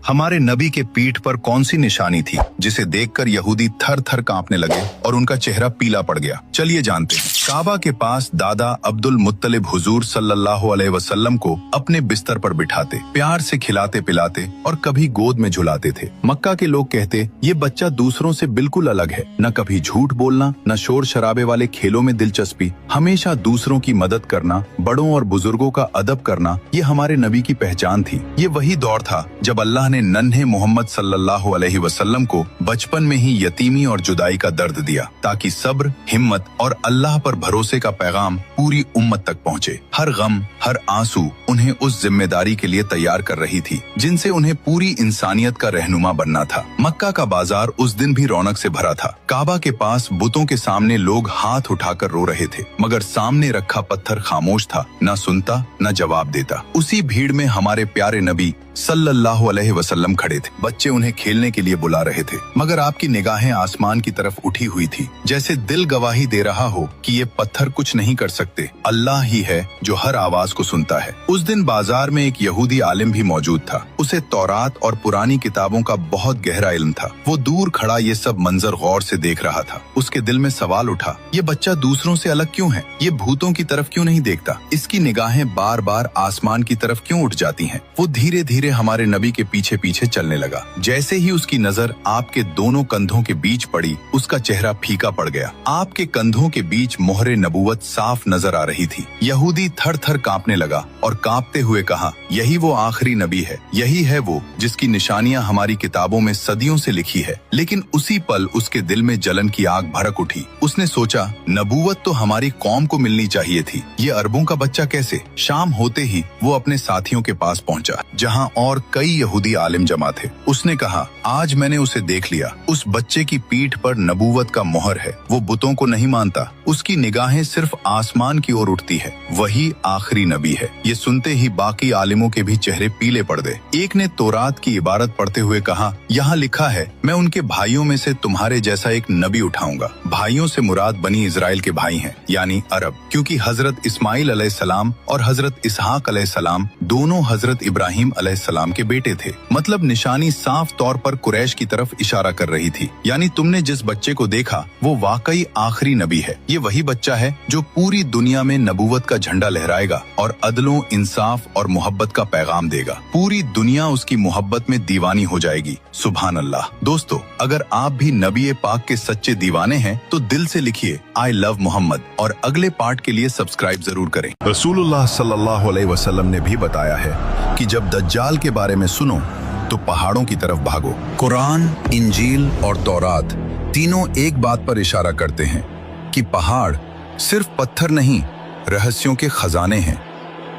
हमारे नबी के पीठ पर कौन सी निशानी थी जिसे देखकर यहूदी थर थर कांपने लगे और उनका चेहरा पीला पड़ गया? चलिए जानते हैं। काबा के पास दादा अब्दुल मुत्तलिब हुजूर सल्लल्लाहु अलैहि वसल्लम को अपने बिस्तर पर बिठाते, प्यार से खिलाते पिलाते और कभी गोद में झुलाते थे। मक्का के लोग कहते, ये बच्चा दूसरों से बिल्कुल अलग है, न कभी झूठ बोलना, न शोर शराबे वाले खेलों में दिलचस्पी, हमेशा दूसरों की मदद करना, बड़ों और बुजुर्गों का अदब करना, ये हमारे नबी की पहचान थी। ये वही दौर था जब अल्लाह ने नन्हे मोहम्मद सल्लल्लाहु अलैहि वसल्लम को बचपन में ही यतीमी और जुदाई का दर्द दिया, ताकि सब्र, हिम्मत और अल्लाह पर भरोसे का पैगाम पूरी उम्मत तक पहुँचे। हर गम, हर आंसू उन्हें उस जिम्मेदारी के लिए तैयार कर रही थी जिनसे उन्हें पूरी इंसानियत का रहनुमा बनना था। मक्का का बाजार उस दिन भी रौनक से भरा था। काबा के पास बुतों के सामने लोग हाथ उठाकर रो रहे थे, मगर सामने रखा पत्थर खामोश था, न सुनता न जवाब देता। उसी भीड़ में हमारे प्यारे नबी सल्लल्लाहु अलैहि वसल्लम खड़े थे। बच्चे उन्हें खेलने के लिए बुला रहे थे, मगर आपकी निगाहें आसमान की तरफ उठी हुई थी, जैसे दिल गवाही दे रहा हो कि ये पत्थर कुछ नहीं कर सकते, अल्लाह ही है जो हर आवाज को सुनता है। उस दिन बाजार में एक यहूदी आलिम भी मौजूद था। उसे तौरात और पुरानी किताबों का बहुत गहरा इल्म था। वो दूर खड़ा ये सब मंजर गौर से देख रहा था। उसके दिल में सवाल उठा, ये बच्चा दूसरों से अलग क्यों है? ये भूतों की तरफ क्यों नहीं देखता? इसकी निगाहें बार बार आसमान की तरफ क्यों उठ जाती हैं? वो धीरे धीरे हमारे नबी के पीछे पीछे चलने लगा। जैसे ही उसकी नजर आपके दोनों कंधों के बीच पड़ी, उसका चेहरा फीका पड़ गया। आपके कंधों के बीच मोहरे नबूवत साफ नजर आ रही थी। यहूदी थर थर कांपने लगा और कांपते हुए कहा, यही वो आखिरी नबी है, यही है वो जिसकी निशानियां हमारी किताबों में सदियों से लिखी है। लेकिन उसी पल उसके दिल में जलन की आग भड़क उठी। उसने सोचा, नबूवत तो हमारी कौम को मिलनी चाहिए थी, ये अरबों का बच्चा कैसे? शाम होते ही वो अपने साथियों के पास पहुंचा, जहां और कई यहूदी आलिम जमा थे। उसने कहा, आज मैंने उसे देख लिया। उस बच्चे की पीठ पर नबूवत का मोहर है। वो बुतों को नहीं मानता, उसकी निगाहें सिर्फ आसमान की ओर उठती है। वही आखिरी नबी है। ये सुनते ही बाकी आलिमों के भी चेहरे पीले पड़ गए। एक ने तौरात की इबारत पढ़ते हुए कहा, यहाँ लिखा है, मैं उनके भाइयों में से तुम्हारे जैसा एक नबी उठाऊंगा। भाइयों से मुराद बनी इजराइल के भाई हैं, यानी अरब, क्योंकि हजरत इस्माइल अलैहिस्सलाम और हजरत इसहाक अलैहिस्सलाम दोनों हजरत इब्राहिम अलैहिस्सलाम के बेटे थे। मतलब निशानी साफ तौर पर कुरैश की तरफ इशारा कर रही थी। यानी तुमने जिस बच्चे को देखा वो वाकई आखिरी नबी है। ये वही बच्चा है जो पूरी दुनिया में नबूवत का झंडा लहराएगा और अदलों, इंसाफ और मोहब्बत का पैगाम देगा। पूरी दुनिया उसकी मोहब्बत में दीवानी हो जाएगी। सुभान अल्लाह। दोस्तों, अगर आप भी नबी पाक के सच्चे दीवाने हैं तो दिल से लिखिए, आई लव मोहम्मद, और अगले पार्ट के लिए सब्सक्राइब जरूर करें। रसूलुल्लाह सल्लल्लाहु अलैहि वसल्लम ने भी बताया है कि जब दज्जाल के बारे में सुनो तो पहाड़ों की तरफ भागो। कुरान, इंजील और तौरात तीनों एक बात पर इशारा करते हैं कि पहाड़ सिर्फ पत्थर नहीं, रहस्यों के खजाने हैं।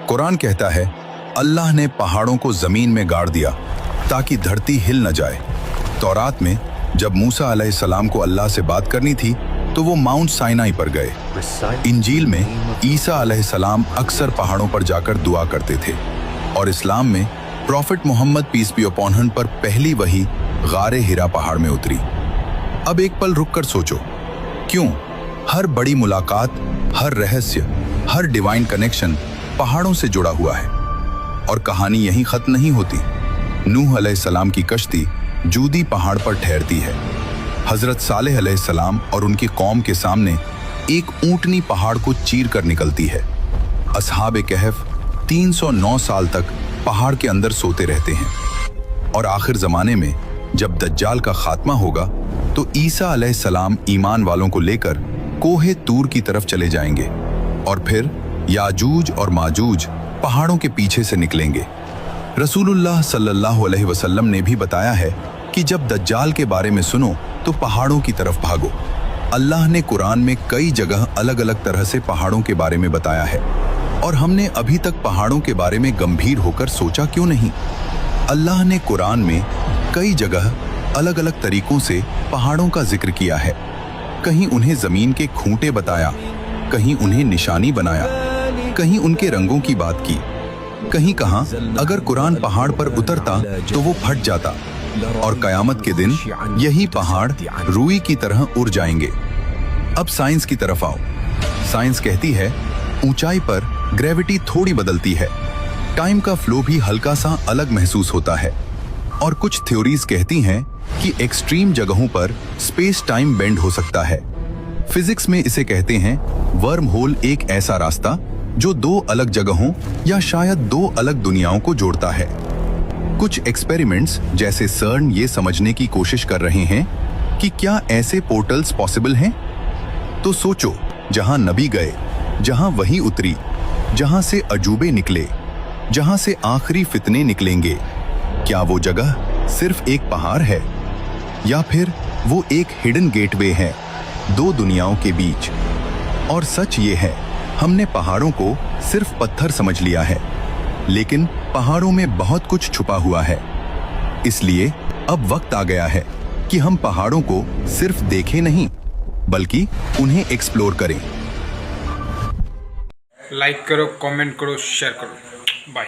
कुरान कहता है, अल्लाह ने पहाड़ों को जमीन में गाड़ दिया ताकि धरती हिल न जाए। तौरात में जब मूसा अलैहिस्सलाम को अल्लाह से बात करनी थी तो वो माउंट साइनाई पर गए। इंजील में ईसा अलैहिस्सलाम अक्सर पहाड़ों पर जाकर दुआ करते थे, और इस्लाम में prophet Muhammad peace be upon him पर पहली वही गारे हिरा पहाड़ में उतरी। अब एक पल रुक कर सोचो, क्यों हर बड़ी मुलाकात, हर रहस्य, हर डिवाइन कनेक्शन पहाड़ों से जुड़ा हुआ है? और कहानी यहीं खत्म नहीं होती। नूह अलैहिस्सलाम की कश्ती जूदी पहाड़ पर ठहरती है। हजरत सालेह अलैहिस्सलाम और उनकी कौम के सामने एक ऊंटनी पहाड़ को चीर कर निकलती है। असहाबे कहफ 309 साल तक पहाड़ के अंदर सोते रहते हैं। और आखिर जमाने में जब दज्जाल का खात्मा होगा तो ईसा अलैहिस्सलाम ईमान वालों को लेकर कोहे तूर की तरफ चले जाएंगे, और फिर याजूज और माजूज पहाड़ों के पीछे से निकलेंगे। रसूलुल्लाह सल्लल्लाहु अलैहि वसल्लम ने भी बताया है कि जब दज्जाल के बारे में सुनो तो पहाड़ों की तरफ भागो। अल्लाह ने कुरान में कई जगह अलग अलग तरह से पहाड़ों के बारे में बताया है, और हमने अभी तक पहाड़ों के बारे में गंभीर होकर सोचा क्यों नहीं? अल्लाह ने कुरान में कई जगह अलग अलग तरीकों से पहाड़ों का जिक्र किया है। कहीं उन्हें जमीन के खूंटे बताया, कहीं उन्हें निशानी बनाया, कहीं उनके रंगों की बात की, कहीं कहा अगर कुरान पहाड़ पर उतरता तो वो फट जाता, और कयामत के दिन यही पहाड़ रुई की तरह उड़ जाएंगे। अब साइंस की तरफ आओ। साइंस कहती है ऊंचाई पर ग्रेविटी थोड़ी बदलती है, टाइम का फ्लो भी हल्का सा अलग महसूस होता है। और कुछ थ्योरीज कहती हैं कि एक्सट्रीम जगहों पर स्पेस टाइम बेंड हो सकता है। फिजिक्स में इसे कहते हैं वर्म होल, एक ऐसा रास्ता जो दो अलग जगहों या शायद दो अलग दुनियाओं को जोड़ता है। कुछ एक्सपेरिमेंट्स जैसे सर्न ये समझने की कोशिश कर रहे हैं कि क्या ऐसे पोर्टल्स पॉसिबल हैं। तो सोचो, जहां नबी गए, जहां वही उतरी, जहां से अजूबे निकले, जहां से आखिरी फितने निकलेंगे, क्या वो जगह सिर्फ एक पहाड़ है या फिर वो एक हिडन गेटवे है दो दुनियाओं के बीच। और सच ये है, हमने पहाड़ों को सिर्फ पत्थर समझ लिया है, लेकिन पहाड़ों में बहुत कुछ छुपा हुआ है। इसलिए अब वक्त आ गया है कि हम पहाड़ों को सिर्फ देखें नहीं, बल्कि उन्हें एक्सप्लोर करें। लाइक करो, कमेंट करो, शेयर करो। बाय।